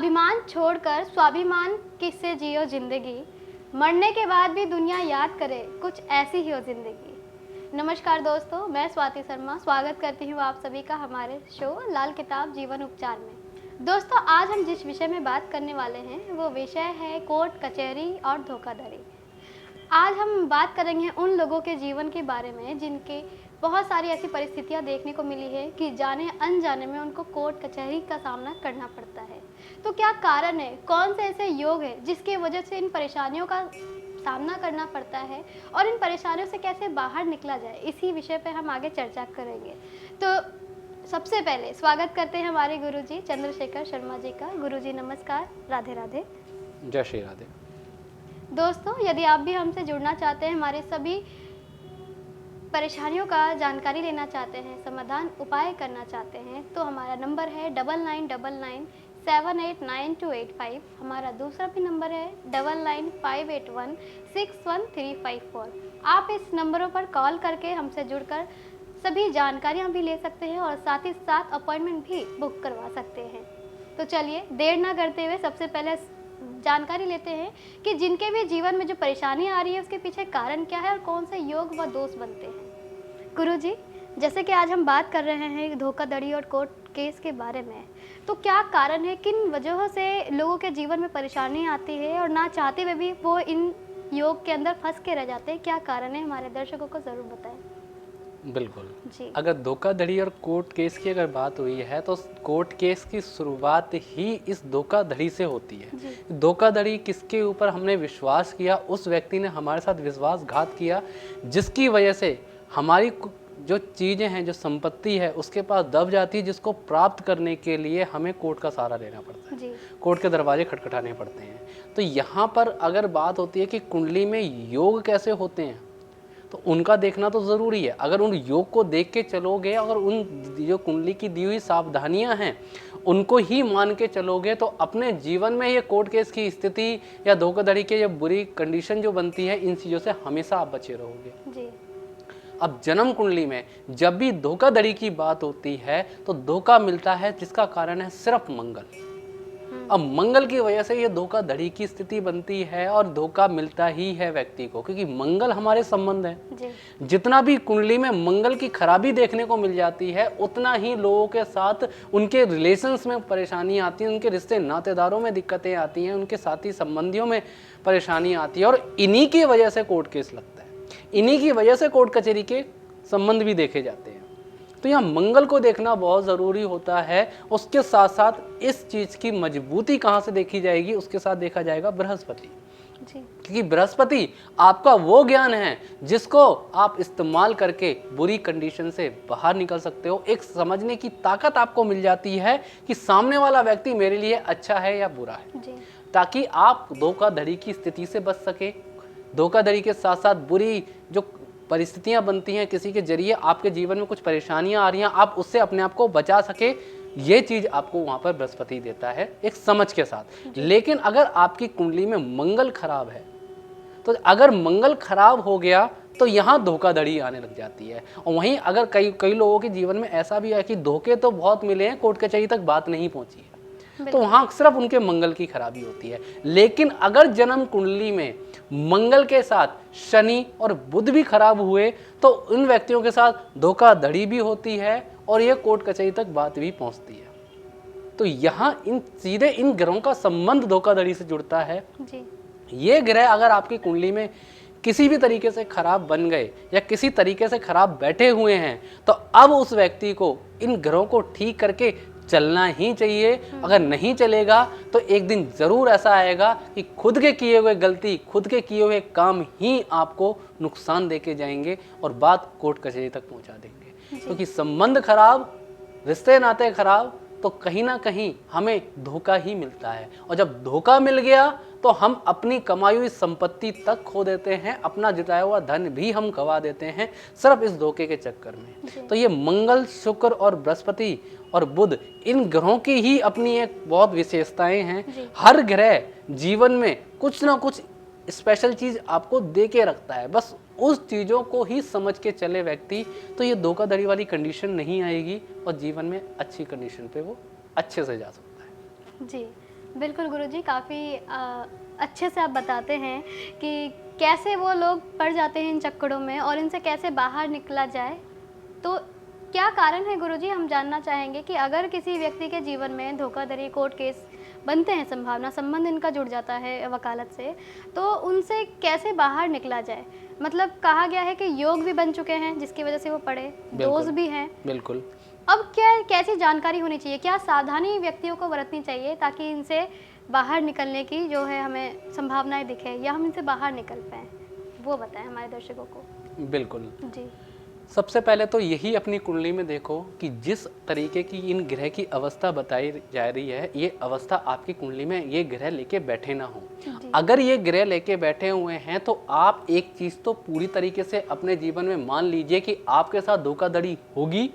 अभिमान छोड़कर स्वाभिमान किससे जियो जिंदगी, मरने के बाद भी दुनिया याद करे कुछ ऐसी ही हो जिंदगी। नमस्कार दोस्तों, मैं स्वाति शर्मा स्वागत करती हूँ आप सभी का हमारे शो लाल किताब जीवन उपचार में। दोस्तों, आज हम जिस विषय में बात करने वाले हैं वो विषय है कोर्ट कचहरी और धोखाधड़ी। आज हम बात करेंगे उन लोगों के जीवन के बारे में जिनके बहुत सारी ऐसी परिस्थितियां देखने को मिली है कि जाने अनजाने में उनको कोर्ट कचहरी का सामना करना पड़ता है। तो क्या कारण है, कौन से ऐसे योग है जिसकी वजह से इन परेशानियों का सामना करना पड़ता है और इन परेशानियों से कैसे बाहर निकला जाए, इसी विषय पे हम आगे चर्चा करेंगे। तो सबसे पहले स्वागत करते हैं हमारे गुरुजी चंद्रशेखर शर्मा जी का। गुरुजी नमस्कार, राधे राधे। जय श्री राधे। दोस्तों, यदि आप भी हमसे जुड़ना चाहते हैं, हमारे सभी परेशानियों का जानकारी लेना चाहते हैं, समाधान उपाय करना चाहते हैं, तो हमारा नंबर है 9999789285। हमारा दूसरा भी नंबर है 9958161354। आप इस नंबरों पर कॉल करके हमसे जुड़कर सभी जानकारियां भी ले सकते हैं और साथ ही साथ अपॉइंटमेंट भी बुक करवा सकते हैं। तो चलिए देर ना करते हुए सबसे पहले जानकारी लेते हैं कि जिनके भी जीवन में जो परेशानी आ रही है उसके पीछे कारण क्या है और कौन से योग व दोष बनते हैं। गुरुजी, जैसे कि आज हम बात कर रहे हैं धोखाधड़ी और कोर्ट केस के बारे में, तो क्या कारण है, किन वजहों से लोगों के जीवन में परेशानी आती है और ना चाहते हुए भी वो इन योग के अंदर फंस के रह जाते हैं? क्या कारण है, हमारे दर्शकों को ज़रूर बताएं। बिल्कुल जी। अगर धोखाधड़ी और कोर्ट केस की अगर बात हुई है तो कोर्ट केस की शुरुआत ही इस धोखाधड़ी से होती है। धोखाधड़ी किसके ऊपर हमने विश्वास किया, उस व्यक्ति ने हमारे साथ विश्वासघात किया, जिसकी वजह से हमारी जो चीज़ें हैं, जो संपत्ति है उसके पास दब जाती है, जिसको प्राप्त करने के लिए हमें कोर्ट का सहारा लेना पड़ता है, कोर्ट के दरवाजे खटखटाने पड़ते हैं। तो यहाँ पर अगर बात होती है कि कुंडली में योग कैसे होते हैं, तो उनका देखना तो ज़रूरी है। अगर उन योग को देख के चलोगे और उन जो कुंडली की दी हुई सावधानियां हैं उनको ही मान के चलोगे तो अपने जीवन में ये कोर्ट केस की स्थिति या धोखाधड़ी के ये बुरी कंडीशन जो बनती है, इन चीज़ों से हमेशा आप बचे रहोगे जी। अब जन्म कुंडली में जब भी धोखाधड़ी की बात होती है तो धोखा मिलता है जिसका कारण है सिर्फ मंगल। अब मंगल की वजह से ये धोखाधड़ी की स्थिति बनती है और धोखा मिलता ही है व्यक्ति को, क्योंकि मंगल हमारे संबंध है। जितना भी कुंडली में मंगल की खराबी देखने को मिल जाती है उतना ही लोगों के साथ उनके रिलेशंस में परेशानी आती है, उनके रिश्ते नातेदारों में दिक्कतें आती हैं, उनके साथी संबंधियों में परेशानी आती है और इन्हीं की वजह से कोर्ट केस लगता है, इन्हीं की वजह से कोर्ट कचहरी के संबंध भी देखे जाते हैं। तो यहाँ मंगल को देखना बहुत ज़रूरी होता है। उसके साथ साथ इस चीज़ की मजबूती कहाँ से देखी जाएगी, उसके साथ देखा जाएगा बृहस्पति जी। क्योंकि बृहस्पति आपका वो ज्ञान है जिसको आप इस्तेमाल करके बुरी कंडीशन से बाहर निकल सकते हो। एक समझने की ताकत आपको मिल जाती है कि सामने वाला व्यक्ति मेरे लिए अच्छा है या बुरा है जी। ताकि आप धोखाधड़ी की स्थिति से बच सके। धोखाधड़ी के साथ साथ बुरी जो परिस्थितियां बनती हैं, किसी के जरिए आपके जीवन में कुछ परेशानियां आ रही हैं, आप उससे अपने आप को बचा सके, ये चीज़ आपको वहाँ पर बृहस्पति देता है एक समझ के साथ। लेकिन अगर आपकी कुंडली में मंगल खराब है तो अगर मंगल खराब हो गया तो यहाँ धोखाधड़ी आने लग जाती है। और वहीं अगर कई लोगों के जीवन में ऐसा भी है कि धोखे तो बहुत मिले हैं, कोर्ट कचहरी तक बात नहीं पहुँची है, तो वहाँ सिर्फ उनके मंगल की खराबी होती है। लेकिन अगर जन्म कुंडली में मंगल के साथ शनि और बुध भी खराब हुए तो उन व्यक्तियों के साथ धोखाधड़ी भी होती है और ये कोर्ट कचहरी तक बात भी पहुंचती है। तो यहाँ सीधे इन ग्रहों का संबंध धोखाधड़ी से जुड़ता है जी। ये ग्रह अगर आपकी कुंडली में किसी भी तरीके से खराब बन गए या किसी तरीके से खराब बैठे हुए हैं तो अब उस व्यक्ति को इन ग्रहों को ठीक करके चलना ही चाहिए। अगर नहीं चलेगा तो एक दिन जरूर ऐसा आएगा कि खुद के किए हुए गलती, खुद के किए हुए काम ही आपको नुकसान देके जाएंगे और बात कोर्ट कचहरी तक पहुंचा देंगे। क्योंकि संबंध खराब, रिश्ते नाते खराब, तो कहीं ना कहीं हमें धोखा ही मिलता है। और जब धोखा मिल गया तो हम अपनी कमाई हुई संपत्ति तक खो देते हैं, अपना जिताया हुआ धन भी हम गवा देते हैं सिर्फ इस धोखे के चक्कर में। तो ये मंगल, शुक्र और बृहस्पति और बुध, इन ग्रहों की ही अपनी एक बहुत विशेषताएं हैं। हर ग्रह जीवन में कुछ ना कुछ स्पेशल चीज आपको दे के रखता है, बस उस चीज़ों को ही समझ के चले व्यक्ति तो ये धोखाधड़ी वाली कंडीशन नहीं आएगी और जीवन में अच्छी कंडीशन पे वो अच्छे से जा सकता है। जी, बिल्कुल गुरुजी, काफ़ी अच्छे से आप बताते हैं कि कैसे वो लोग पड़ जाते हैं इन चक्करों में और इनसे कैसे बाहर निकला जाए। तो क्या कारण है गुरुजी, हम जानना चाहेंगे कि अगर किसी व्यक्ति के जीवन में धोखाधड़ी, कोर्ट केस बनते हैं, संभावना संबंध इनका जुड़ जाता है वकालत से, तो उनसे कैसे बाहर निकला जाए? मतलब कहा गया है कि योग भी बन चुके हैं जिसकी वजह से वो पड़े, दोष भी हैं। बिल्कुल। अब क्या कैसी जानकारी होनी चाहिए, क्या सावधानी व्यक्तियों को बरतनी चाहिए ताकि इनसे बाहर निकलने की जो है हमें संभावनाएं दिखे या हम इनसे बाहर निकल पाएँ, वो बताएं हमारे दर्शकों को। बिल्कुल जी। सबसे पहले तो यही अपनी कुंडली में देखो कि जिस तरीके की इन ग्रह की अवस्था बताई जा रही है, ये अवस्था आपकी कुंडली में ये ग्रह लेके बैठे ना हो। अगर ये ग्रह लेके बैठे हुए हैं तो आप एक चीज़ तो पूरी तरीके से अपने जीवन में मान लीजिए कि आपके साथ धोखाधड़ी होगी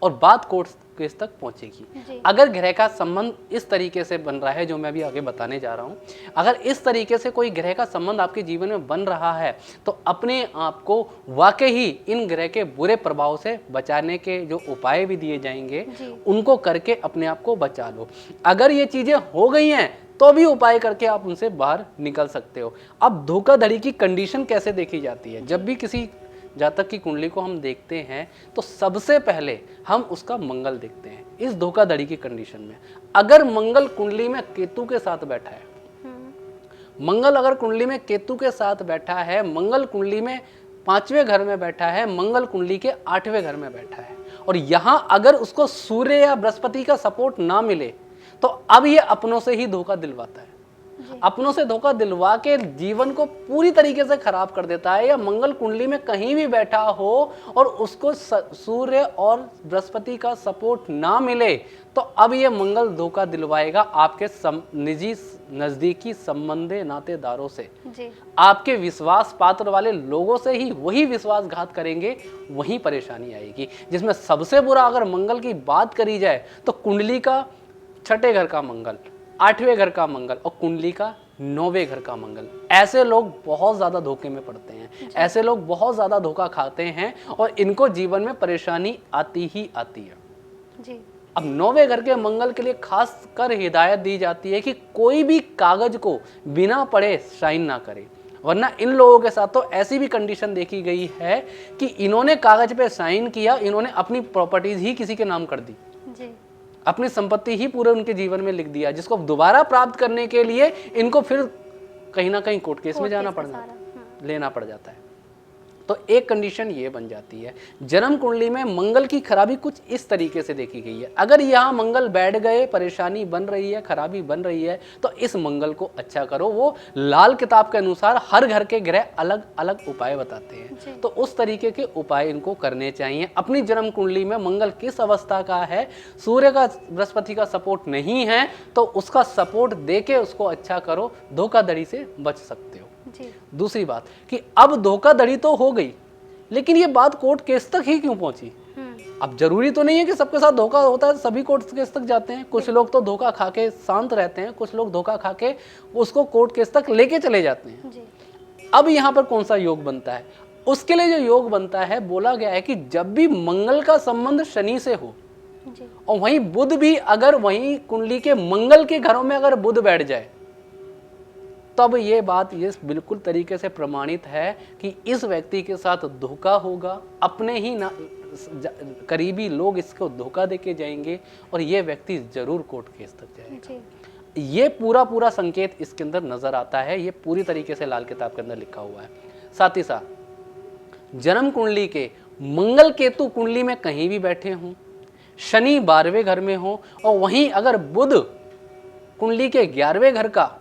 और बात कोर्ट केस तक पहुंचेगी। अगर ग्रह का संबंध इस तरीके से बन रहा है जो मैं अभी आगे बताने जा रहा हूं, अगर इस तरीके से कोई ग्रह का संबंध आपके जीवन में बन रहा है तो अपने आप को वाकई ही इन ग्रह के बुरे प्रभाव से बचाने के जो उपाय भी दिए जाएंगे उनको करके अपने आप को बचा लो। अगर ये चीजें हो गई हैं तो भी उपाय करके आप उनसे बाहर निकल सकते हो। अब धोखाधड़ी की कंडीशन कैसे देखी जाती है? जब भी किसी जातक की कुंडली को हम देखते हैं तो सबसे पहले हम उसका मंगल देखते हैं। इस धोखाधड़ी की कंडीशन में अगर मंगल कुंडली में केतु के साथ बैठा है, मंगल अगर कुंडली में केतु के साथ बैठा है, मंगल कुंडली में 5वें घर में बैठा है, मंगल कुंडली के 8वें घर में बैठा है और यहां अगर उसको सूर्य या बृहस्पति का सपोर्ट ना मिले तो अब ये अपनों से ही धोखा दिलवाता है। अपनों से धोखा दिलवा के जीवन को पूरी तरीके से खराब कर देता है। या मंगल कुंडली में कहीं भी बैठा हो और उसको सूर्य और बृहस्पति का सपोर्ट ना मिले तो अब ये मंगल धोखा दिलवाएगा आपके निजी नजदीकी संबंधे नातेदारों से। आपके विश्वास पात्र वाले लोगों से ही वही विश्वासघात करेंगे, वही परेशानी आएगी। जिसमें सबसे बुरा अगर मंगल की बात करी जाए तो कुंडली का 6ठे घर का मंगल, 8वें घर का मंगल और कुंडली का 9वें घर का मंगल, ऐसे लोग बहुत ज्यादा धोखे में पड़ते हैं, ऐसे लोग बहुत ज्यादा धोखा खाते हैं और इनको जीवन में परेशानी आती ही आती है जी। अब 9वें घर के मंगल के लिए खास कर हिदायत दी जाती है कि कोई भी कागज को बिना पढ़े साइन ना करे, वरना इन लोगों के साथ तो ऐसी भी कंडीशन देखी गई है कि इन्होंने कागज पे साइन किया, इन्होंने अपनी प्रॉपर्टीज ही किसी के नाम कर दी जी। अपनी संपत्ति ही पूरे उनके जीवन में लिख दिया, जिसको दोबारा प्राप्त करने के लिए इनको फिर कहीं ना कहीं कोर्ट केस में जाना लेना पड़ जाता है। तो एक कंडीशन ये बन जाती है। जन्म कुंडली में मंगल की खराबी कुछ इस तरीके से देखी गई है। अगर यहाँ मंगल बैठ गए, परेशानी बन रही है, खराबी बन रही है, तो इस मंगल को अच्छा करो। वो लाल किताब के अनुसार हर घर के ग्रह अलग अलग उपाय बताते हैं, तो उस तरीके के उपाय इनको करने चाहिए। अपनी जन्म कुंडली में मंगल किस अवस्था का है, सूर्य का बृहस्पति का सपोर्ट नहीं है तो उसका सपोर्ट दे के उसको अच्छा करो, धोखाधड़ी से बच सकते हो। दूसरी बात कि अब धोखाधड़ी तो हो गई, लेकिन ये बात कोर्ट केस तक ही क्यों पहुंची? अब जरूरी तो नहीं है कि सबके साथ धोखा होता है सभी कोर्ट केस तक जाते हैं। कुछ लोग तो धोखा खा के शांत रहते हैं, कुछ लोग धोखा खा के उसको कोर्ट केस तक लेके चले जाते हैं। अब यहाँ पर कौन सा योग बनता है? उसके लिए जो योग बनता है, बोला गया है कि जब भी मंगल का संबंध शनि से हो और वहीं बुध भी, अगर वहीं कुंडली के मंगल के घरों में अगर बुध बैठ जाए, तब ये बात ये बिल्कुल तरीके से प्रमाणित है कि इस व्यक्ति के साथ धोखा होगा। अपने ही करीबी लोग इसको धोखा देके जाएंगे और ये व्यक्ति जरूर कोर्ट केस तक जाएगा। ये पूरा संकेत इसके अंदर नजर आता है। ये पूरी तरीके से लाल किताब के अंदर लिखा हुआ है। साथ ही साथ जन्म कुंडली के मंगल केतु कुंडली में कहीं भी बैठे हों, शनि 12वें घर में हो और वहीं अगर बुध कुंडली के 11वें घर का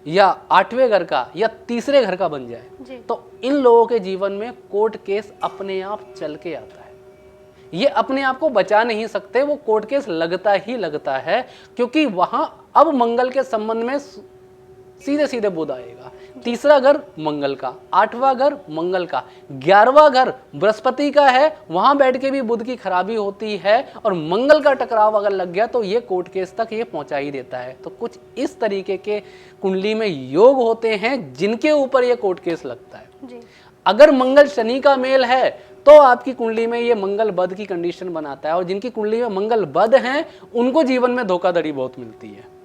या 8वें घर का या 3रे घर का बन जाए तो इन लोगों के जीवन में कोर्ट केस अपने आप चल के आता है। ये अपने आप को बचा नहीं सकते, वो कोर्ट केस लगता ही लगता है, क्योंकि वहां अब मंगल के संबंध में सीधे सीधे बुध आएगा। 3रा घर मंगल का, 8वां घर मंगल का, 11वां घर बृहस्पति का है, वहां बैठ के भी बुध की खराबी होती है और मंगल का टकराव अगर लग गया तो ये कोर्ट केस तक ये पहुंचा ही देता है। तो कुछ इस तरीके के कुंडली में योग होते हैं जिनके ऊपर ये कोर्ट केस लगता है जी। अगर मंगल शनि का मेल है तो आपकी कुंडली में ये मंगल बद की कंडीशन बनाता है, और जिनकी कुंडली में मंगल बद हैं उनको जीवन में धोखाधड़ी बहुत मिलती है।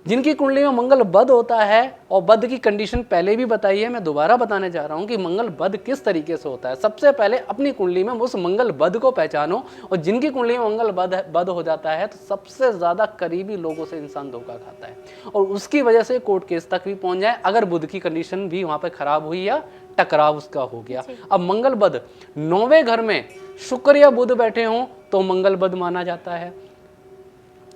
जिनकी कुंडली में मंगल बद होता है, और बद की कंडीशन पहले भी बताई है, मैं दोबारा बताने जा रहा हूं कि मंगल बद किस तरीके से होता है। सबसे पहले अपनी कुंडली में उस मंगल बद को पहचानो, और जिनकी कुंडली में मंगल बद हो जाता है तो सबसे ज्यादा करीबी लोगों से इंसान धोखा खाता है, और उसकी वजह से कोर्ट केस तक भी पहुंच जाए अगर बुध की कंडीशन भी वहां पर खराब हुई या टकराव उसका हो गया। अब मंगल बद 9वें घर में शुक्र या बुध बैठे हों तो मंगल बद माना जाता है।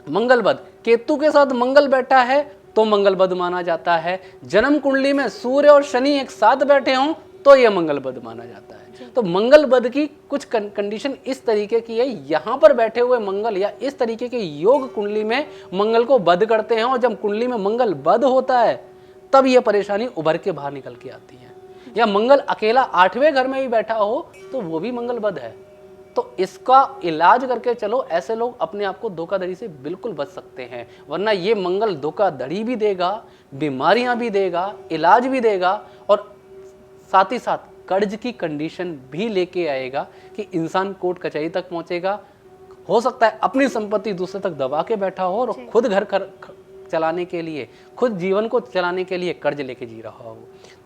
मंगल बद केतु के साथ मंगल बैठा है तो मंगल बद माना जाता है। जन्म कुंडली में सूर्य और शनि एक साथ बैठे हों तो यह मंगल बद माना जाता है। तो मंगल बद की कुछ कंडीशन इस तरीके की है, यहां पर बैठे हुए मंगल या इस तरीके के योग कुंडली में मंगल को बद करते हैं, और जब कुंडली में मंगल बद होता है तब यह परेशानी उभर के बाहर निकल के आती है। या मंगल अकेला 8वें घर में भी बैठा हो तो वो भी मंगल बद है। तो इसका इलाज करके चलो, ऐसे लोग अपने आप को धोखाधड़ी से बिल्कुल बच सकते हैं, वरना ये मंगल धोखाधड़ी भी देगा, बीमारियां भी देगा, इलाज भी देगा, और साथ ही साथ कर्ज की कंडीशन भी लेके आएगा कि इंसान कोर्ट कचहरी तक पहुंचेगा। हो सकता है अपनी संपत्ति दूसरे तक दबा के बैठा हो और खुद घर चलाने के लिए, खुद जीवन को चलाने के लिए कर्ज लेके जी रहा हो।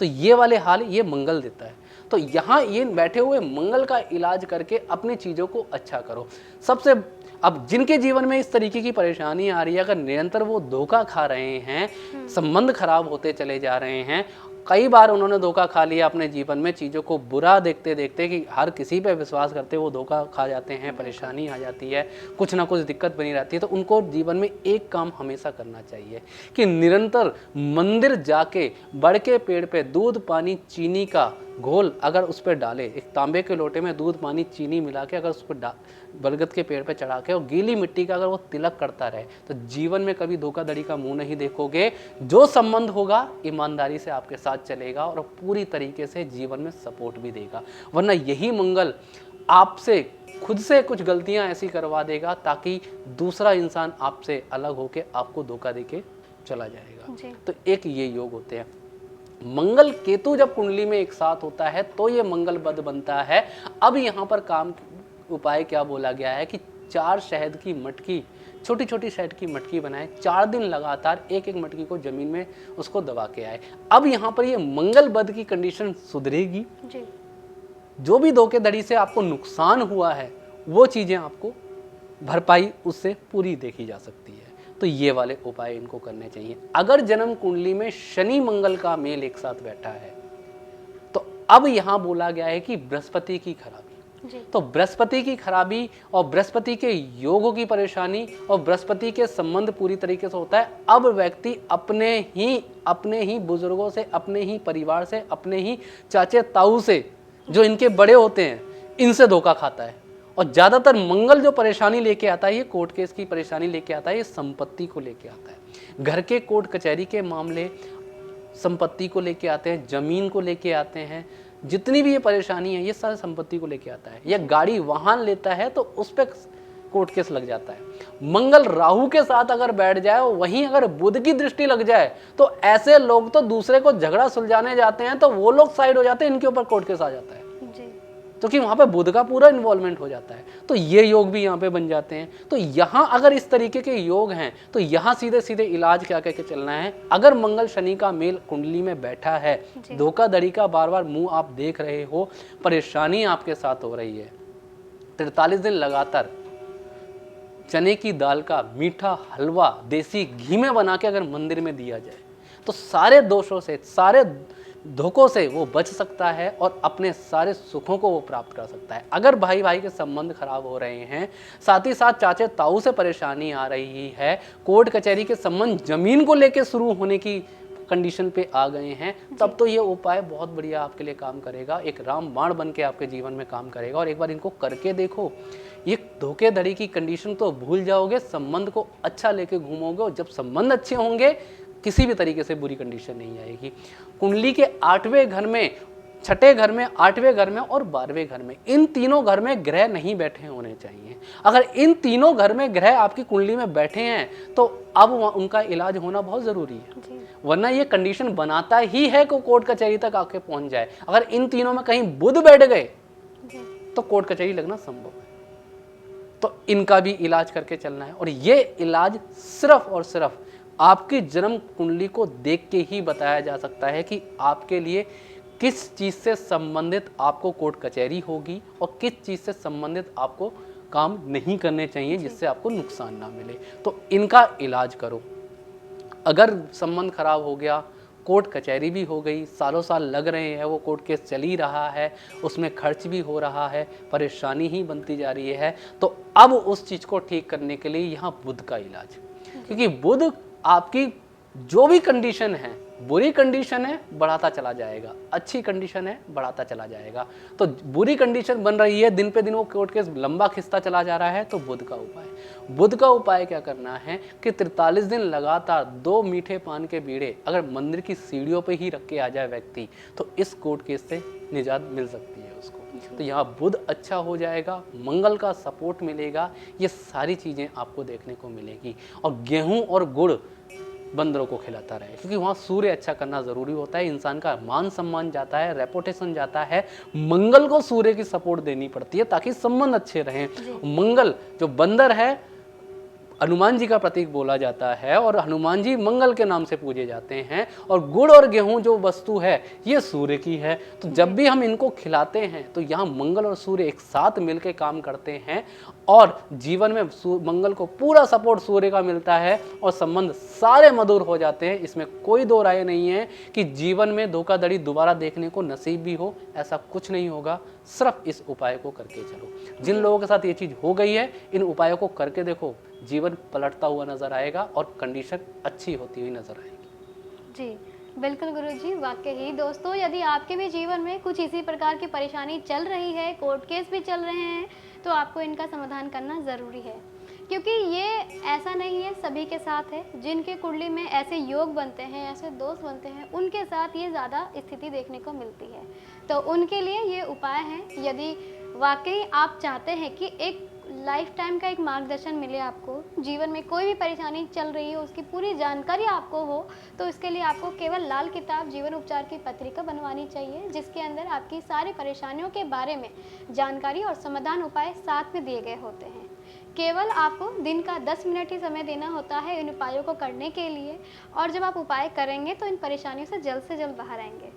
तो ये वाले हाल ये मंगल देता है। तो यहाँ ये बैठे हुए मंगल का इलाज करके अपनी चीज़ों को अच्छा करो। सबसे अब जिनके जीवन में इस तरीके की परेशानी आ रही है, अगर निरंतर वो धोखा खा रहे हैं, संबंध खराब होते चले जा रहे हैं, कई बार उन्होंने धोखा खा लिया अपने जीवन में, चीज़ों को बुरा देखते देखते कि हर किसी पे विश्वास करते वो धोखा खा जाते हैं, परेशानी आ जाती है, कुछ ना कुछ दिक्कत बनी रहती है। तो उनको जीवन में एक काम हमेशा करना चाहिए कि निरंतर मंदिर जाके बड़ के पेड़ पे दूध पानी चीनी का घोल अगर उस पर डाले, एक तांबे के लोटे में दूध पानी चीनी मिला के अगर उस पर बरगद के पेड़ पे चढ़ा के और गीली मिट्टी का अगर वो तिलक करता रहे तो जीवन में कभी धोखाधड़ी का मुंह नहीं देखोगे। जो संबंध होगा ईमानदारी से आपके साथ चलेगा और पूरी तरीके से जीवन में सपोर्ट भी देगा। वरना यही मंगल आपसे खुद से कुछ गलतियां ऐसी करवा देगा ताकि दूसरा इंसान आपसे अलग होके आपको धोखा देके चला जाएगा। तो एक ये योग होते हैं। मंगल केतु जब कुंडली में एक साथ होता है तो ये मंगल बद बनता है। अब यहाँ पर काम उपाय क्या बोला गया है कि 4 शहद की मटकी, छोटी छोटी शहद की मटकी बनाए, 4 दिन लगातार एक एक मटकी को जमीन में उसको दबा के आए। अब यहाँ पर ये मंगल बद की कंडीशन सुधरेगी जी। जो भी धोखाधड़ी से आपको नुकसान हुआ है वो चीजें आपको भरपाई उससे पूरी देखी जा सकती है। तो ये वाले उपाय इनको करने चाहिए। अगर जन्म कुंडली में शनि मंगल का मेल एक साथ बैठा है तो अब यहां बोला गया है कि बृहस्पति की खराबी, तो बृहस्पति की खराबी और बृहस्पति के योगों की परेशानी और बृहस्पति के संबंध पूरी तरीके से होता है। अब व्यक्ति अपने ही बुजुर्गों से, अपने ही परिवार से, अपने ही चाचे ताऊ से जो इनके बड़े होते हैं इनसे धोखा खाता है। और ज्यादातर मंगल जो परेशानी लेके आता है, ये कोर्ट केस की परेशानी लेके आता है, ये संपत्ति को लेके आता है। घर के कोर्ट कचहरी के मामले संपत्ति को लेके आते हैं, जमीन को लेके आते हैं। जितनी भी ये परेशानी है ये सारे संपत्ति को लेके आता है। या गाड़ी वाहन लेता है तो उस पर कोर्ट केस लग जाता है। मंगल राहु के साथ अगर बैठ जाए, वहीं अगर बुध की दृष्टि लग जाए तो ऐसे लोग तो दूसरे को झगड़ा सुलझाने जाते हैं तो वो लोग साइड हो जाते हैं, इनके ऊपर कोर्ट केस आ जाता है तो कि वहां पे बुध का पूरा इन्वॉल्वमेंट हो जाता है। तो ये योग भी यहाँ पे बन जाते हैं। तो यहाँ अगर इस तरीके के योग हैं तो यहाँ सीधे सीधे इलाज क्या करके चलना है। अगर मंगल शनि का मेल कुंडली में बैठा है, धोखाधड़ी का बार बार मुंह आप देख रहे हो, परेशानी आपके साथ हो रही है, 43 दिन लगातार चने की दाल का मीठा हलवा देसी घी में बना के अगर मंदिर में दिया जाए तो सारे दोषों से, सारे धोखों से वो बच सकता है और अपने सारे सुखों को वो प्राप्त कर सकता है। अगर भाई भाई के संबंध खराब हो रहे हैं, साथ ही साथ चाचे ताऊ से परेशानी आ रही है, कोर्ट कचहरी के संबंध जमीन को लेकर शुरू होने की कंडीशन पे आ गए हैं, तब तो ये उपाय बहुत बढ़िया आपके लिए काम करेगा। एक रामबाण बन के आपके जीवन में काम करेगा। और एक बार इनको करके देखो, ये धोखेधड़ी की कंडीशन तो भूल जाओगे, संबंध को अच्छा लेके घूमोगे। और जब संबंध अच्छे होंगे किसी भी तरीके से बुरी कंडीशन नहीं आएगी। कुंडली के 8वें घर में, 6ठे घर में, 8वें घर में और 12वें घर में, इन तीनों घर में ग्रह नहीं बैठे होने चाहिए। अगर इन तीनों घर में ग्रह आपकी कुंडली में बैठे हैं तो अब उनका इलाज होना बहुत जरूरी है, वरना ये कंडीशन बनाता ही है कि कोर्ट कचहरी तक आके पहुंच जाए। अगर इन तीनों में कहीं बुध बैठ गए तो कोर्ट कचहरी लगना संभव है। तो इनका भी इलाज करके चलना है। और ये इलाज सिर्फ और सिर्फ आपकी जन्म कुंडली को देख के ही बताया जा सकता है कि आपके लिए किस चीज़ से संबंधित आपको कोर्ट कचहरी होगी और किस चीज़ से संबंधित आपको काम नहीं करने चाहिए जिससे आपको नुकसान ना मिले। तो इनका इलाज करो। अगर संबंध खराब हो गया, कोर्ट कचहरी भी हो गई, सालों साल लग रहे हैं, वो कोर्ट केस चल ही रहा है, उसमें खर्च भी हो रहा है, परेशानी ही बनती जा रही है, तो अब उस चीज़ को ठीक करने के लिए यहाँ बुध का इलाज, क्योंकि बुध आपकी जो भी कंडीशन है, बुरी कंडीशन है बढ़ाता चला जाएगा, अच्छी कंडीशन है बढ़ाता चला जाएगा। तो बुरी कंडीशन बन रही है, दिन पे दिन वो कोर्ट केस लंबा खिंचता चला जा रहा है, तो बुध का उपाय क्या करना है कि 43 दिन लगातार 2 मीठे पान के बीड़े अगर मंदिर की सीढ़ियों पे ही रख के आ जाए व्यक्ति, तो इस कोर्ट केस से निजात मिल सकती है उसको। तो यहाँ बुध अच्छा हो जाएगा, मंगल का सपोर्ट मिलेगा, ये सारी चीज़ें आपको देखने को मिलेगी। और गेहूं और गुड़ बंदरों को खिलाता रहे, क्योंकि वहाँ सूर्य अच्छा करना ज़रूरी होता है। इंसान का मान सम्मान जाता है, रेपुटेशन जाता है, मंगल को सूर्य की सपोर्ट देनी पड़ती है ताकि संबंध अच्छे रहें। मंगल जो बंदर है हनुमान जी का प्रतीक बोला जाता है और हनुमान जी मंगल के नाम से पूजे जाते हैं। और गुड़ और गेहूं जो वस्तु है ये सूर्य की है, तो जब भी हम इनको खिलाते हैं तो यहाँ मंगल और सूर्य एक साथ मिलकर काम करते हैं और जीवन में मंगल को पूरा सपोर्ट सूर्य का मिलता है और संबंध सारे मधुर हो जाते हैं। इसमें कोई दो राय नहीं है कि जीवन में धोखाधड़ी दोबारा देखने को नसीब भी हो, ऐसा कुछ नहीं होगा। सिर्फ इस उपाय को करके चलो। जिन लोगों के साथ ये चीज़ हो गई है, इन उपायों को करके देखो, जीवन पलटता हुआ नजर आएगा और कंडीशन अच्छी होती हुई नजर आएगी। जी बिल्कुल गुरुजी, वाकई ही दोस्तों, यदि आपके भी जीवन में कुछ इसी प्रकार की परेशानी चल रही है, कोर्ट केस भी चल रहे हैं, तो आपको इनका समाधान करना ज़रूरी है, क्योंकि ये ऐसा नहीं है सभी के साथ है। जिनके कुंडली में ऐसे योग बनते हैं, ऐसे दोष बनते हैं, उनके साथ ये ज़्यादा स्थिति देखने को मिलती है। तो उनके लिए ये उपाय है। यदि वाकई आप चाहते हैं कि एक लाइफ टाइम का एक मार्गदर्शन मिले, आपको जीवन में कोई भी परेशानी चल रही हो उसकी पूरी जानकारी आपको हो, तो इसके लिए आपको केवल लाल किताब जीवन उपचार की पत्रिका बनवानी चाहिए, जिसके अंदर आपकी सारी परेशानियों के बारे में जानकारी और समाधान उपाय साथ में दिए गए होते हैं। केवल आपको दिन का 10 मिनट ही समय देना होता है इन उपायों को करने के लिए, और जब आप उपाय करेंगे तो इन परेशानियों से जल्द बाहर आएंगे।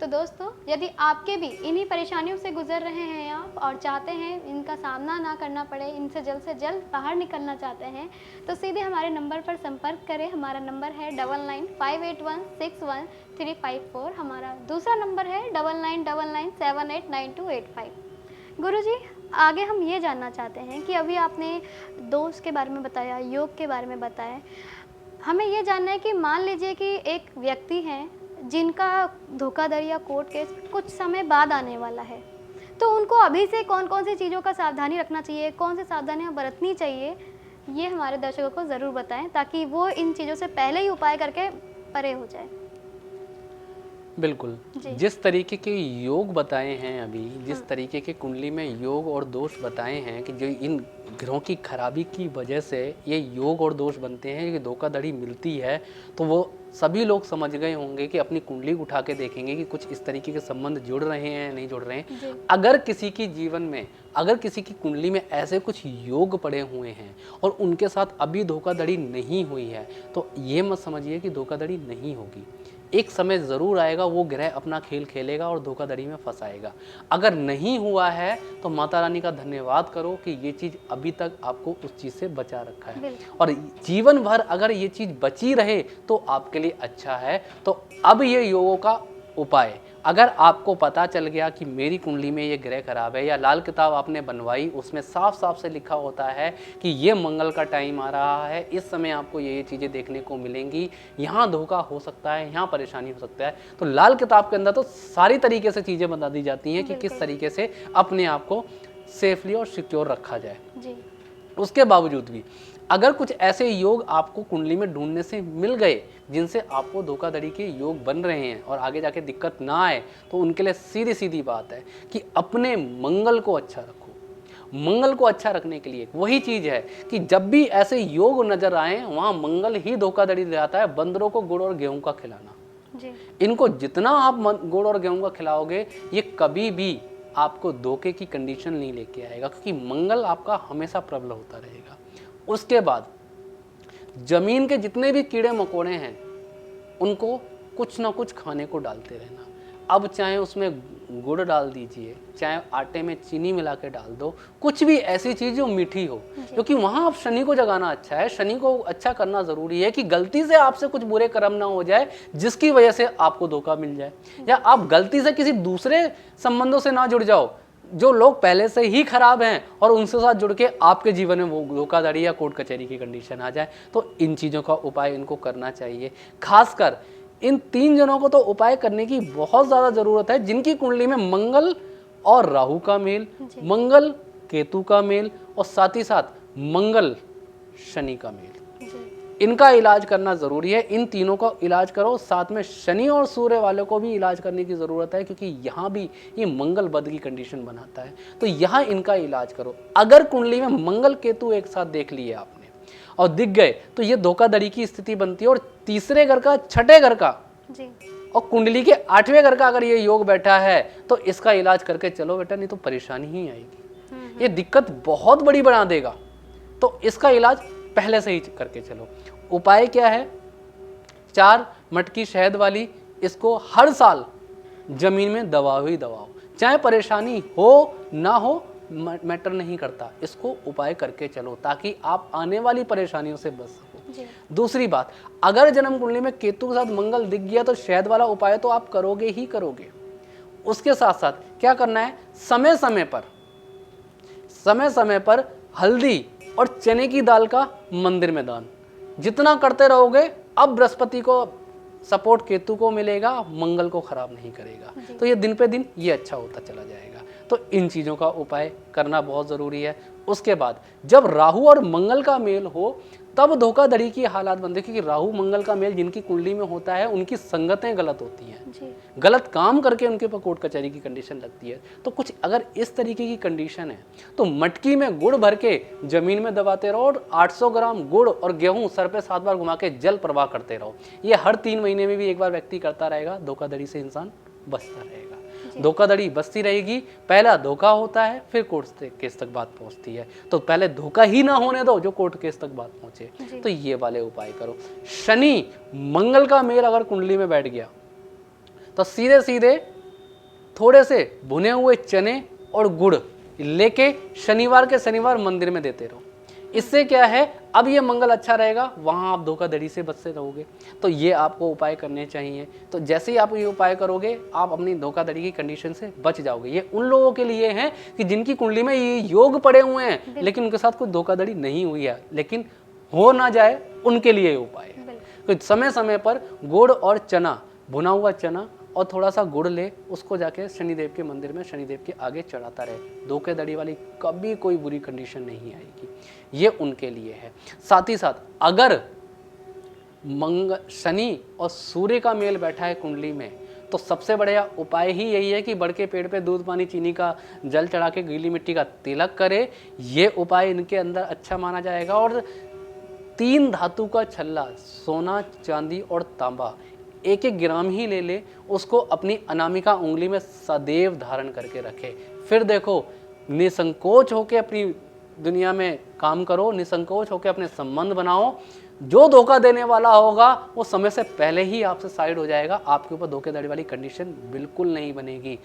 तो दोस्तों, यदि आपके भी इन्हीं परेशानियों से गुजर रहे हैं आप और चाहते हैं इनका सामना ना करना पड़े, इनसे जल्द बाहर निकलना चाहते हैं, तो सीधे हमारे नंबर पर संपर्क करें। हमारा नंबर है 9958161354। हमारा दूसरा नंबर है 9999789285। गुरुजी, आगे हम ये जानना चाहते हैं कि अभी आपने दोष के बारे में बताया, योग के बारे में बताया, हमें ये जानना है कि मान लीजिए कि एक व्यक्ति हैं जिनका धोखाधड़ी या कोर्ट केस कुछ समय बाद आने वाला है, तो उनको अभी से कौन कौन सी चीज़ों का सावधानी रखना चाहिए, कौन सी सावधानियां बरतनी चाहिए, ये हमारे दर्शकों को ज़रूर बताएं ताकि वो इन चीज़ों से पहले ही उपाय करके परे हो जाए। बिल्कुल, जिस तरीके के योग बताए हैं अभी, जिस तरीके के कुंडली में योग और दोष बताए हैं कि जो इन ग्रहों की खराबी की वजह से ये योग और दोष बनते हैं, कि धोखाधड़ी मिलती है, तो वो सभी लोग समझ गए होंगे कि अपनी कुंडली उठा के देखेंगे कि कुछ इस तरीके के संबंध जुड़ रहे हैं या नहीं जुड़ रहे हैं। अगर किसी की जीवन में, अगर किसी की कुंडली में ऐसे कुछ योग पड़े हुए हैं और उनके साथ अभी धोखाधड़ी नहीं हुई है, तो ये मत समझिए कि धोखाधड़ी नहीं होगी। एक समय ज़रूर आएगा, वो ग्रह अपना खेल खेलेगा और धोखाधड़ी में फंसाएगा। अगर नहीं हुआ है तो माता रानी का धन्यवाद करो कि ये चीज़ अभी तक आपको उस चीज़ से बचा रखा है, और जीवन भर अगर ये चीज़ बची रहे तो आपके लिए अच्छा है। तो अब ये योगों का उपाय, अगर आपको पता चल गया कि मेरी कुंडली में ये ग्रह खराब है, या लाल किताब आपने बनवाई, उसमें साफ साफ से लिखा होता है कि ये मंगल का टाइम आ रहा है, इस समय आपको ये चीज़ें देखने को मिलेंगी, यहाँ धोखा हो सकता है, यहाँ परेशानी हो सकता है, तो लाल किताब के अंदर तो सारी तरीके से चीज़ें बता दी जाती हैं कि किस तरीके से अपने आप को सेफली और सिक्योर रखा जाए। उसके बावजूद भी अगर कुछ ऐसे योग आपको कुंडली में ढूंढने से मिल गए जिनसे आपको धोखाधड़ी के योग बन रहे हैं और आगे जाके दिक्कत ना आए, तो उनके लिए सीधी सीधी बात है कि अपने मंगल को अच्छा रखो। मंगल को अच्छा रखने के लिए वही चीज़ है कि जब भी ऐसे योग नजर आए, वहाँ मंगल ही धोखाधड़ी दिलाता है। बंदरों को गुड़ और गेहूं का खिलाना, इनको जितना आप गुड़ और गेहूं का खिलाओगे, ये कभी भी आपको धोखे की कंडीशन नहीं लेके आएगा, क्योंकि मंगल आपका हमेशा प्रबल होता रहेगा। उसके बाद जमीन के जितने भी कीड़े मकोड़े हैं उनको कुछ ना कुछ खाने को डालते रहना। अब चाहे उसमें गुड़ डाल दीजिए, चाहे आटे में चीनी मिला के डाल दो, कुछ भी ऐसी चीज जो मीठी हो, क्योंकि वहां आप शनि को जगाना अच्छा है। शनि को अच्छा करना जरूरी है कि गलती से आपसे कुछ बुरे कर्म ना हो जाए जिसकी वजह से आपको धोखा मिल जाए, या आप गलती से किसी दूसरे संबंधों से ना जुड़ जाओ जो लोग पहले से ही खराब हैं और उनसे साथ जुड़ के आपके जीवन में वो धोखाधड़ी या कोर्ट कचहरी की कंडीशन आ जाए। तो इन चीज़ों का उपाय इनको करना चाहिए। खासकर इन 3 जनों को तो उपाय करने की बहुत ज़्यादा ज़रूरत है जिनकी कुंडली में मंगल और राहु का मेल, मंगल केतु का मेल और साथ ही साथ मंगल शनि का मेल, इनका इलाज करना जरूरी है। इन तीनों का इलाज करो, साथ में शनि और सूर्य वालों को भी इलाज करने की जरूरत है क्योंकि यहाँ भी ये मंगल बद की कंडीशन बनाता है। तो यहाँ इनका इलाज करो। अगर कुंडली में मंगल केतु एक साथ देख लिए आपने और दिख गए तो ये धोखाधड़ी की स्थिति बनती है। और तीसरे घर का, छठे घर का जी। और कुंडली के 8वें घर का अगर ये योग बैठा है तो इसका इलाज करके चलो बेटा, नहीं तो परेशानी ही आएगी, ये दिक्कत बहुत बड़ी बना देगा। तो इसका इलाज पहले से ही करके चलो। उपाय क्या है? 4 मटकी शहद वाली, इसको हर साल जमीन में दबाओ ही दबाओ, चाहे परेशानी हो ना हो मैटर नहीं करता, इसको उपाय करके चलो ताकि आप आने वाली परेशानियों से बच सको। दूसरी बात, अगर जन्म कुंडली में केतु के साथ मंगल दिख गया तो शहद वाला उपाय तो आप करोगे ही करोगे। उसके साथ साथ क्या करना है, समय समय पर हल्दी और चने की दाल का मंदिर में दान जितना करते रहोगे, अब बृहस्पति को सपोर्ट केतु को मिलेगा, मंगल को खराब नहीं करेगा। तो ये दिन पे दिन ये अच्छा होता चला जाएगा। तो इन चीज़ों का उपाय करना बहुत ज़रूरी है। उसके बाद जब राहु और मंगल का मेल हो तब धोखाधड़ी की हालात बनते हैं, क्योंकि राहु मंगल का मेल जिनकी कुंडली में होता है उनकी संगतें गलत होती हैं, गलत काम करके उनके ऊपर कोर्ट कचहरी की कंडीशन लगती है। तो कुछ अगर इस तरीके की कंडीशन है तो मटकी में गुड़ भर के जमीन में दबाते रहो और 800 ग्राम गुड़ और गेहूं सर पे 7 बार घुमा के जल प्रवाह करते रहो। ये हर 3 महीने में भी एक बार व्यक्ति करता रहेगा, धोखाधड़ी से इंसान बचता रहेगा। धोखाधड़ी बचती रहेगी, पहला धोखा होता है फिर कोर्ट केस तक बात पहुंचती है। तो पहले धोखा ही ना होने दो जो कोर्ट केस तक बात पहुंचे। तो ये वाले उपाय करो। शनि मंगल का मेल अगर कुंडली में बैठ गया तो सीधे सीधे थोड़े से भुने हुए चने और गुड़ लेके शनिवार के शनिवार मंदिर में देते रहो। इससे क्या है, अब ये मंगल अच्छा रहेगा, वहां आप धोखाधड़ी से बचते रहोगे। तो ये आपको उपाय करने चाहिए। तो जैसे ही आप ये उपाय करोगे आप अपनी धोखाधड़ी की कंडीशन से बच जाओगे। ये उन लोगों के लिए है कि जिनकी कुंडली में ये योग पड़े हुए हैं लेकिन उनके साथ कोई धोखाधड़ी नहीं हुई है, लेकिन हो ना जाए उनके लिए उपाय है। तो समय समय पर गुड़ और चना, भुना हुआ चना और थोड़ा सा गुड़ ले, उसको जाके शनिदेव के मंदिर में शनिदेव के आगे चढ़ाता रहे। धोखाधड़ी वाली कभी कोई बुरी कंडीशन नहीं आएगी। ये उनके लिए है। साथ ही साथ अगर शनि और सूर्य का मेल बैठा है कुंडली में तो सबसे बढ़िया उपाय ही यही है कि बड़ के पेड़ पे दूध पानी चीनी का जल चढ़ा के गीली मिट्टी का तिलक करे। ये उपाय इनके अंदर अच्छा माना जाएगा। और 3 धातु का छल्ला, सोना चांदी और तांबा 1-1 ग्राम ही ले, उसको अपनी अनामिका उंगली में सदैव धारण करके रखे। फिर देखो, निसंकोच होकर अपनी दुनिया में काम करो, निसंकोच होकर अपने संबंध बनाओ। जो धोखा देने वाला होगा वो समय से पहले ही आपसे साइड हो जाएगा। आपके ऊपर धोखाधड़ी वाली कंडीशन बिल्कुल नहीं बनेगी।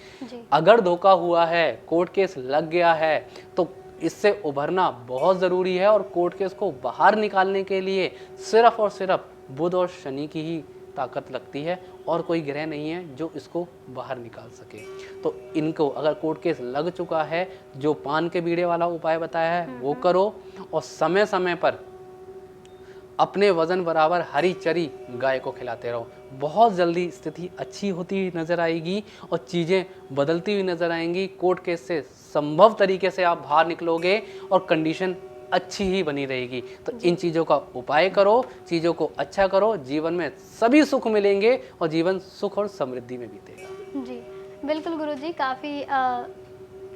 अगर धोखा हुआ है, कोर्ट केस लग गया है तो इससे उभरना बहुत ज़रूरी है। और कोर्ट केस को बाहर निकालने के लिए सिर्फ और सिर्फ बुध और शनि की ही ताकत लगती है और कोई ग्रह नहीं है जो इसको बाहर निकाल सके। तो इनको अगर कोर्ट केस लग चुका है, जो पान के बीड़े वाला उपाय बताया है वो करो। और समय समय पर अपने वजन बराबर हरी चरी गाय को खिलाते रहो। बहुत जल्दी स्थिति अच्छी होती नजर आएगी और चीज़ें बदलती हुई नजर आएंगी। कोर्ट केस से संभव तरीके से आप बाहर निकलोगे और कंडीशन अच्छी ही बनी रहेगी। तो इन चीज़ों का उपाय करो, चीज़ों को अच्छा करो, जीवन में सभी सुख मिलेंगे और जीवन सुख और समृद्धि में बीतेगा। जी बिल्कुल गुरुजी, काफ़ी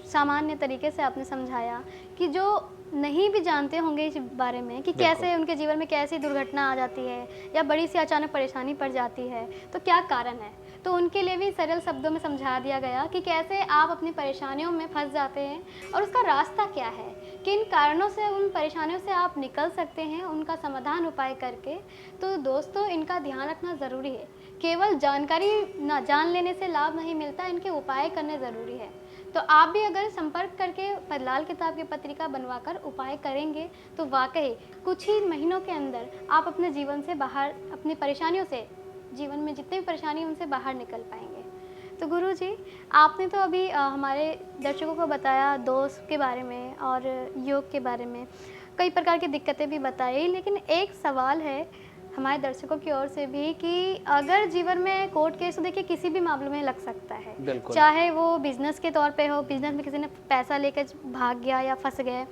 सामान्य तरीके से आपने समझाया कि जो नहीं भी जानते होंगे इस बारे में कि कैसे उनके जीवन में कैसी दुर्घटना आ जाती है या बड़ी सी अचानक परेशानी पड़ जाती है, तो क्या कारण है, तो उनके लिए भी सरल शब्दों में समझा दिया गया कि कैसे आप अपनी परेशानियों में फंस जाते हैं और उसका रास्ता क्या है, किन कारणों से उन परेशानियों से आप निकल सकते हैं, उनका समाधान उपाय करके। तो दोस्तों, इनका ध्यान रखना ज़रूरी है। केवल जानकारी ना जान लेने से लाभ नहीं मिलता, इनके उपाय करने ज़रूरी है। तो आप भी अगर संपर्क करके लाल किताब की पत्रिका बनवाकर उपाय करेंगे तो वाकई कुछ ही महीनों के अंदर आप अपने जीवन से बाहर, अपनी परेशानियों से, जीवन में जितनी भी परेशानी है उनसे बाहर निकल पाएंगे। तो गुरुजी, आपने तो अभी हमारे दर्शकों को बताया दोष के बारे में और योग के बारे में, कई प्रकार की दिक्कतें भी बताई, लेकिन एक सवाल है हमारे दर्शकों की ओर से भी कि अगर जीवन में कोर्ट केस, तो देखिए किसी भी मामले में लग सकता है, चाहे वो बिजनेस के तौर पे हो, बिजनेस में किसी ने पैसा लेकर भाग गया या फंस गए,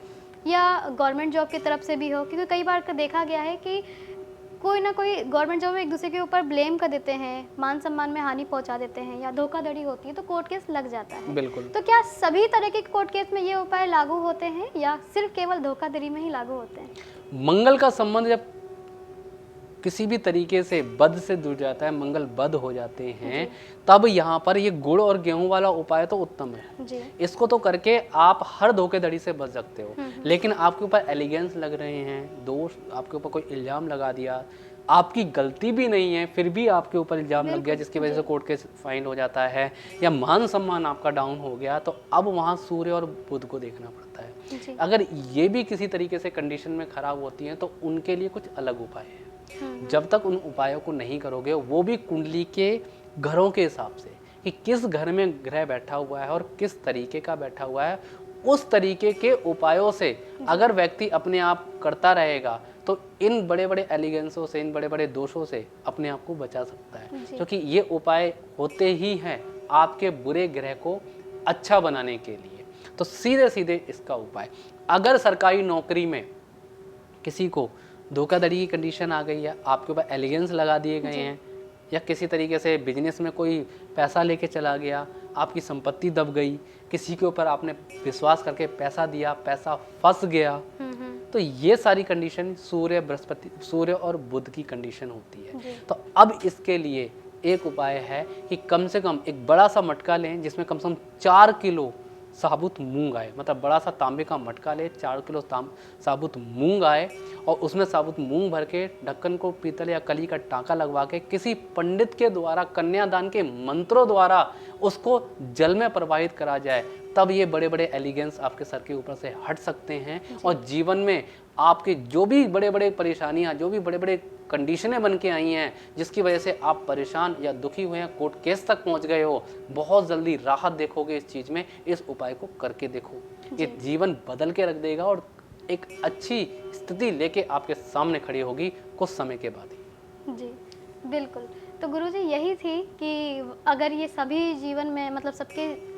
या गवर्नमेंट जॉब की तरफ से भी हो, क्योंकि कई बार देखा गया है कि कोई ना कोई गवर्नमेंट जॉब में एक दूसरे के ऊपर ब्लेम कर देते हैं, मान सम्मान में हानि पहुंचा देते हैं या धोखाधड़ी होती है, तो कोर्ट केस लग जाता है। बिल्कुल। तो क्या सभी तरह के कोर्ट केस में ये उपाय लागू होते हैं या सिर्फ केवल धोखाधड़ी में ही लागू होते हैं? मंगल का संबंध जब किसी भी तरीके से बद से जुड़ जाता है, मंगल बद हो जाते हैं, तब यहाँ पर ये गुड़ और गेहूं वाला उपाय तो उत्तम है जी। इसको तो करके आप हर धोखेधड़ी से बच सकते हो। लेकिन आपके ऊपर एलिगेंस लग रहे हैं, दोष, आपके ऊपर कोई इल्जाम लगा दिया, आपकी गलती भी नहीं है फिर भी आपके ऊपर इल्जाम लग गया जिसकी वजह से कोर्ट केस फाइन हो जाता है, या मान सम्मान आपका डाउन हो गया, तो अब वहाँ सूर्य और बुध को देखना पड़ता है। अगर ये भी किसी तरीके से कंडीशन में खराब होती हैं तो उनके लिए कुछ अलग उपाय है। जब तक उन उपायों को नहीं करोगे, वो भी कुंडली के घरों के हिसाब से कि किस घर में ग्रह बैठा हुआ है और किस तरीके का बैठा हुआ है, उस तरीके के उपायों से अगर व्यक्ति अपने आप करता रहेगा तो इन बड़े बड़े एलिगेंसों से, इन बड़े बड़े दोषों से अपने आप को बचा सकता है, क्योंकि ये उपाय होते ही हैं आपके बुरे ग्रह को अच्छा बनाने के लिए। तो सीधे सीधे इसका उपाय, अगर सरकारी नौकरी में किसी को धोखाधड़ी की कंडीशन आ गई है, आपके ऊपर एलिगेंस लगा दिए गए हैं, या किसी तरीके से बिजनेस में कोई पैसा लेके चला गया, आपकी संपत्ति दब गई, किसी के ऊपर आपने विश्वास करके पैसा दिया, पैसा फंस गया, तो ये सारी कंडीशन सूर्य, बृहस्पति, सूर्य और बुध की कंडीशन होती है। तो अब इसके लिए एक उपाय है कि कम से कम एक बड़ा सा मटका लें जिसमें कम से कम 4 किलो साबुत मूंग आए, मतलब बड़ा सा तांबे का मटका ले, 4 किलो साबुत मूंग आए, और उसमें साबुत मूंग भर के ढक्कन को पीतल या कली का टांका लगवा के किसी पंडित के द्वारा कन्यादान के मंत्रों द्वारा उसको जल में प्रवाहित करा जाए, तब ये बड़े बड़े एलिगेंस आपके सर के ऊपर से हट सकते हैं और जीवन में आपके जो भी बड़े बड़े परेशानियां, जो भी बड़े बड़े कंडीशनें बन के आई हैं जिसकी वजह से आप परेशान या दुखी हुए हैं, कोर्ट केस तक पहुंच गए हो, बहुत जल्दी राहत देखोगे इस चीज़ में। इस उपाय को करके देखो, ये जीवन बदल के रख देगा और एक अच्छी स्थिति लेके आपके सामने खड़ी होगी कुछ समय के बाद ही। जी बिल्कुल। तो गुरुजी, यही थी कि अगर ये सभी जीवन में, मतलब सबके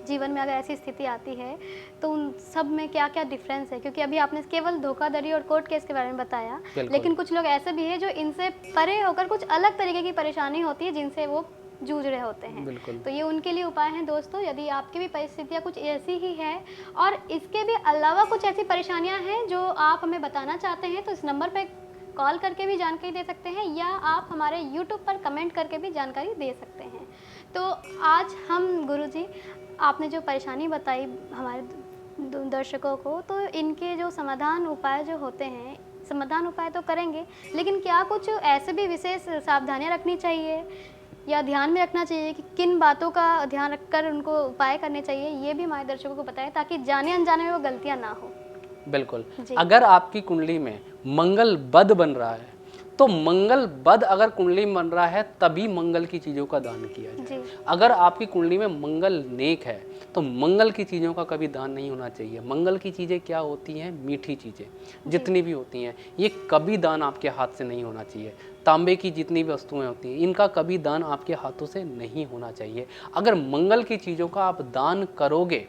जीवन में अगर ऐसी स्थिति आती है तो उन सब में क्या क्या डिफरेंस है, क्योंकि अभी आपने केवल धोखाधड़ी और कोर्ट केस के बारे में बताया, लेकिन कुछ लोग ऐसे भी हैं जो इनसे परे होकर कुछ अलग तरीके की परेशानी होती है जिनसे वो जूझ रहे होते हैं। तो ये उनके लिए उपाय हैं दोस्तों। यदि आपकी भी परिस्थितियाँ कुछ ऐसी ही है और इसके भी अलावा कुछ ऐसी परेशानियाँ हैं जो आप हमें बताना चाहते हैं, तो इस नंबर पर कॉल करके भी जानकारी दे सकते हैं या आप हमारे यूट्यूब पर कमेंट करके भी जानकारी दे सकते हैं। तो आज हम गुरुजी, आपने जो परेशानी बताई हमारे दर्शकों को, तो इनके जो समाधान उपाय जो होते हैं, समाधान उपाय तो करेंगे, लेकिन क्या कुछ ऐसे भी विशेष सावधानियां रखनी चाहिए या ध्यान में रखना चाहिए कि किन बातों का ध्यान रखकर उनको उपाय करने चाहिए, ये भी हमारे दर्शकों को बताएं ताकि जाने अनजाने में वो गलतियां ना हो। बिल्कुल। अगर आपकी कुंडली में मंगल बद बन रहा है तो मंगल बद अगर कुंडली में बन रहा है तभी मंगल की चीज़ों का दान किया जाए। अगर आपकी कुंडली में मंगल नेक है तो मंगल की चीज़ों का कभी दान नहीं होना चाहिए। मंगल की चीज़ें क्या होती हैं? मीठी चीज़ें जितनी भी होती हैं, ये कभी दान आपके हाथ से नहीं होना चाहिए। तांबे की जितनी भी वस्तुएं होती हैं, इनका कभी दान आपके हाथों से नहीं होना चाहिए। अगर मंगल की चीज़ों का आप दान करोगे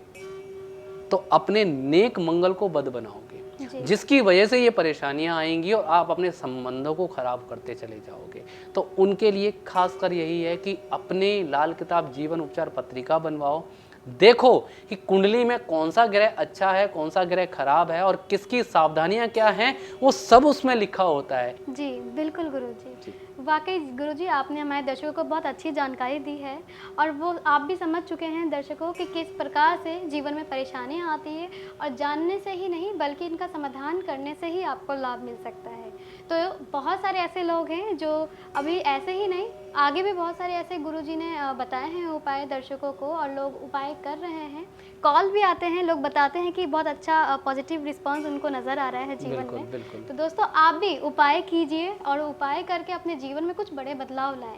तो अपने नेक मंगल को बद बनाओगे, जिसकी वजह से ये परेशानियां आएंगी और आप अपने संबंधों को खराब करते चले जाओगे। तो उनके लिए खासकर यही है कि अपने लाल किताब जीवन उपचार पत्रिका बनवाओ, देखो कि कुंडली में कौन सा ग्रह अच्छा है, कौन सा ग्रह खराब है और किसकी सावधानियां क्या हैं, वो सब उसमें लिखा होता है। जी बिल्कुल गुरुजी। वाकई गुरुजी, आपने हमारे दर्शकों को बहुत अच्छी जानकारी दी है और वो आप भी समझ चुके हैं दर्शकों कि किस प्रकार से जीवन में परेशानियां आती है और जानने से ही नहीं बल्कि इनका समाधान करने से ही आपको लाभ मिल सकता है। तो बहुत सारे ऐसे लोग हैं जो अभी ऐसे ही नहीं, आगे भी बहुत सारे ऐसे गुरुजी ने बताए हैं उपाय दर्शकों को और लोग उपाय कर रहे हैं। कॉल भी आते हैं, लोग बताते हैं कि बहुत अच्छा पॉजिटिव रिस्पांस उनको नज़र आ रहा है जीवन बिल्कुल में। बिल्कुल। तो दोस्तों, आप भी उपाय कीजिए और उपाय करके अपने जीवन में कुछ बड़े बदलाव लाएं,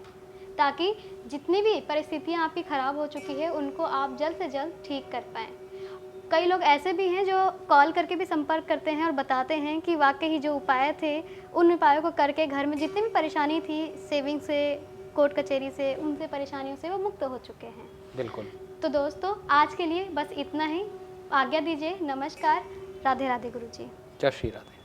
ताकि जितनी भी परिस्थितियां आपकी ख़राब हो चुकी है उनको आप जल्द से जल्द ठीक कर पाएँ। कई लोग ऐसे भी हैं जो कॉल करके भी संपर्क करते हैं और बताते हैं कि वाकई ही जो उपाय थे, उन उपायों को करके घर में जितनी भी परेशानी थी, सेविंग से, कोर्ट कचहरी से, उनसे परेशानियों से वो मुक्त हो चुके हैं। बिल्कुल। तो दोस्तों, आज के लिए बस इतना ही। आज्ञा दीजिए। नमस्कार। राधे राधे गुरुजी। जय श्री राधे।